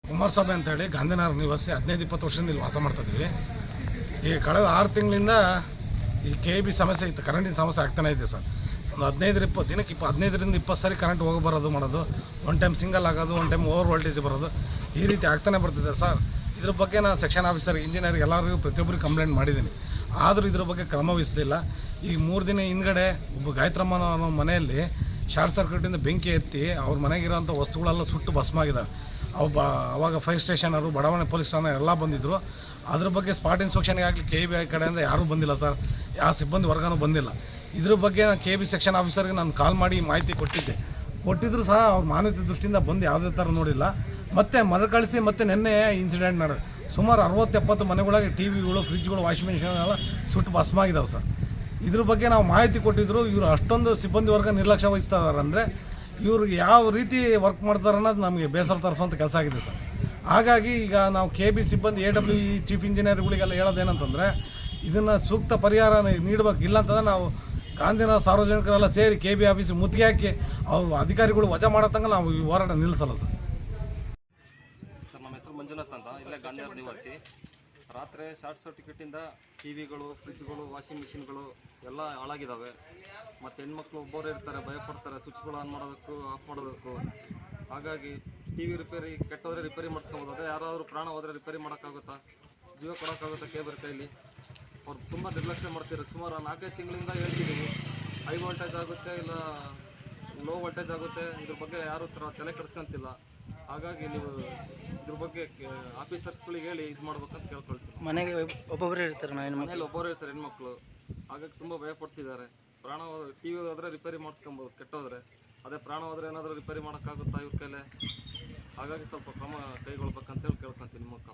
ಕುಮಾರಸ್ವಾಮಿ ಅಂತೇಳಿ ಗಾಂಧಿನಗರ ನಿವಾಸಿ 15-20 ವರ್ಷದಿಂದ ಇಲ್ಲಿ ವಾಸ ಮಾಡ್ತಾಯಿದ್ವಿ. ಈ ಕಳೆದ 6 ತಿಂಗಳಿಂದ ಈ KEB ಸಮಸ್ಯೆ ಇತ್ತು, ಕರೆಂಟಿನ ಸಮಸ್ಯೆ ಆಗ್ತಾನೆ ಇದೆ ಸರ್. ಒಂದು 15-20 ದಿನಕ್ಕೆ 15ರಿಂದ 20 ಸಾರಿ ಕರೆಂಟ್ ಹೋಗಿ ಬರೋದು ಮಾಡೋದು, ಒನ್ ಟೈಮ್ ಸಿಂಗಲ್ ಆಗೋದು, ಒನ್ ಟೈಮ್ ಓವರ್ ವೋಲ್ಟೇಜ್ ಬರೋದು, ಈ ರೀತಿ ಆಗ್ತಾನೆ ಬರ್ತಿದೆ ಸರ್. ಇದ್ರ ಬಗ್ಗೆ ನಾನು ಸೆಕ್ಷನ್ ಆಫೀಸರ್, ಇಂಜಿನಿಯರ್ ಎಲ್ಲರಿಗೂ ಪ್ರತಿಯೊಬ್ಬರಿಗೆ ಕಂಪ್ಲೇಂಟ್ ಮಾಡಿದ್ದೀನಿ. ಆದರೂ ಇದ್ರ ಬಗ್ಗೆ ಕ್ರಮ ವಹಿಸಲಿಲ್ಲ. ಈಗ 3 ದಿನ ಹಿಂದ್ಗಡೆ ಒಬ್ಬ ಗಾಯತ್ರಮ್ಮನ ಮನೆಯಲ್ಲಿ ಶಾರ್ಟ್ ಸರ್ಕ್ಯೂಟಿಂದ ಬೆಂಕಿ ಎತ್ತಿ ಅವ್ರ ಮನೆಗಿರೋಂಥ ವಸ್ತುಗಳೆಲ್ಲ ಸುಟ್ಟು ಭಸ್ಮಾಗಿದ್ದಾವೆ. ಅವಾಗ ಫೈರ್ ಸ್ಟೇಷನರು, ಬಡಾವಣೆ ಪೊಲೀಸ್ ಠಾಣೆ ಎಲ್ಲ ಬಂದಿದ್ದರು. ಅದ್ರ ಬಗ್ಗೆ ಸ್ಪಾಟ್ ಇನ್ಸ್ಪೆಕ್ಷನ್ಗೆ ಆಗಲಿ KEB ಕಡೆಯಿಂದ ಯಾರೂ ಬಂದಿಲ್ಲ ಸರ್, ಯಾವ ಸಿಬ್ಬಂದಿ ವರ್ಗನೂ ಬಂದಿಲ್ಲ. ಇದ್ರ ಬಗ್ಗೆ ನಾನು KEB ಸೆಕ್ಷನ್ ಆಫೀಸರ್ಗೆ ನಾನು ಕಾಲ್ ಮಾಡಿ ಮಾಹಿತಿ ಕೊಟ್ಟಿದ್ರು ಸಹ ಅವ್ರ ಮಾನವೀಯತೆ ದೃಷ್ಟಿಯಿಂದ ಬಂದು ಯಾವುದೇ ಥರ ನೋಡಿಲ್ಲ. ಮತ್ತೆ ಮರುಕಳಿಸಿ ಮತ್ತೆ ನಿನ್ನೆ ಇನ್ಸಿಡೆಂಟ್ ನಡೆದು ಸುಮಾರು 60-70 ಮನೆಗಳಿಗೆ TVಗಳು, ಫ್ರಿಜ್ಗಳು, ವಾಷಿಂಗ್ ಮಿಷಿನ್ ಎಲ್ಲ ಸುಟ್ಟು ಭಸ್ಮಾಗಿದ್ದಾವೆ ಸರ್. ಇದ್ರ ಬಗ್ಗೆ ನಾವು ಮಾಹಿತಿ ಕೊಟ್ಟಿದ್ರು. ಇವರು ಅಷ್ಟೊಂದು ಸಿಬ್ಬಂದಿ ವರ್ಗ ನಿರ್ಲಕ್ಷ್ಯ ವಹಿಸ್ತಾ ಇದ್ದಾರೆ ಅಂದರೆ ಇವ್ರಿಗೆ ಯಾವ ರೀತಿ ವರ್ಕ್ ಮಾಡ್ತಾರೆ ಅನ್ನೋದು ನಮಗೆ ಬೇಸರ ತರಿಸುವಂಥ ಕೆಲಸ ಆಗಿದೆ ಸರ್. ಹಾಗಾಗಿ ಈಗ ನಾವು KEB ಸಿಬ್ಬಂದಿ AWE ಚೀಫ್ ಇಂಜಿನಿಯರ್ಗಳಿಗೆಲ್ಲ ಹೇಳೋದೇನಂತಂದರೆ ಇದನ್ನು ಸೂಕ್ತ ಪರಿಹಾರ ನೀಡಬೇಕು. ಇಲ್ಲಾಂತಂದರೆ ನಾವು ಗಾಂಧಿನಗರ ಸಾರ್ವಜನಿಕರೆಲ್ಲ ಸೇರಿ KEB ಆಫೀಸ್ ಮುತ್ತಿಗೆ ಹಾಕಿ ಅವ್ರು ಅಧಿಕಾರಿಗಳು ವಜಾ ಮಾಡೋ ತನಕ ನಾವು ಈ ಹೋರಾಟ ನಿಲ್ಲಿಸಲ್ಲ ಸರ್. ನಮ್ಮ ಹೆಸರು ಮಂಜುನಾಥ್ ಅಂತ, ಇಲ್ಲೇ ಗಾಂಧಿನಗರ ನಿವಾಸಿ. ರಾತ್ರಿ ಶಾರ್ಟ್ ಸರ್ಕ್ಯೂಟಿಂದ TVಗಳು, ಫ್ರಿಜ್ಗಳು, ವಾಷಿಂಗ್ ಮಿಷಿನ್ಗಳು ಎಲ್ಲ ಹಾಳಾಗಿದ್ದಾವೆ. ಮತ್ತು ಹೆಣ್ಮಕ್ಳು ಒಬ್ಬರು ಇರ್ತಾರೆ, ಭಯಪಡ್ತಾರೆ ಸ್ವಿಚ್ಗಳು ಆನ್ ಮಾಡೋದಕ್ಕೂ ಆಫ್ ಮಾಡೋದಕ್ಕೂ. ಹಾಗಾಗಿ TV ರಿಪೇರಿ ಕೆಟ್ಟೋದ್ರೆ ರಿಪೇರಿ ಮಾಡಿಸ್ಕೊಬೋದು. ಅದೇ ಯಾರಾದರೂ ಪ್ರಾಣ ಹೋದರೆ ರಿಪೇರಿ ಮಾಡೋಕ್ಕಾಗುತ್ತಾ? ಜೀವ ಕೊಡೋಕ್ಕಾಗುತ್ತಾ KEB ಕೈಲಿ? ಅವ್ರು ತುಂಬ ನಿರ್ಲಕ್ಷ್ಯ ಮಾಡ್ತಿದ್ದಾರೆ. ಸುಮಾರು 4-5 ತಿಂಗಳಿಂದ ಹೇಳ್ತಿದ್ದೀವಿ, ಹೈ ವೋಲ್ಟೇಜ್ ಆಗುತ್ತೆ ಇಲ್ಲ ಲೋ ವೋಲ್ಟೇಜ್ ಆಗುತ್ತೆ, ಇದ್ರ ಬಗ್ಗೆ ಯಾರೂ ತಲೆ ಕೆಡಿಸ್ಕೊಂತಿಲ್ಲ. ಹಾಗಾಗಿ ನೀವು ಇದ್ರ ಬಗ್ಗೆ ಆಫೀಸರ್ಸ್ಗಳಿಗೆ ಹೇಳಿ ಇದು ಮಾಡ್ಬೇಕಂತ ಕೇಳ್ಕೊಳ್ತೀವಿ. ಮನೆಗೆ ಒಬ್ಬೊಬ್ಬರೇ ಇರ್ತಾರೆ, ಮನೇಲಿ ಒಬ್ಬರು ಇರ್ತಾರೆ ಹೆಣ್ಮಕ್ಳು. ಹಾಗಾಗಿ ತುಂಬ ಭಯ ಪಡ್ತಿದ್ದಾರೆ. ಪ್ರಾಣ TV ಹೋದರೆ ರಿಪೇರಿ ಮಾಡಿಸ್ಕೊಬೋದು ಕೆಟ್ಟೋದ್ರೆ, ಅದೇ ಪ್ರಾಣ ಹೋದರೆ ಏನಾದರೂ ರಿಪೇರಿ ಮಾಡೋಕ್ಕಾಗುತ್ತಾ ಇವ್ರ ಕೈಲೇ? ಹಾಗಾಗಿ ಸ್ವಲ್ಪ ಕ್ರಮ ಕೈಗೊಳ್ಬೇಕಂತೇಳಿ ಕೇಳ್ಕೊತೀನಿ ನಿಮ್ಮ ಮುಖ.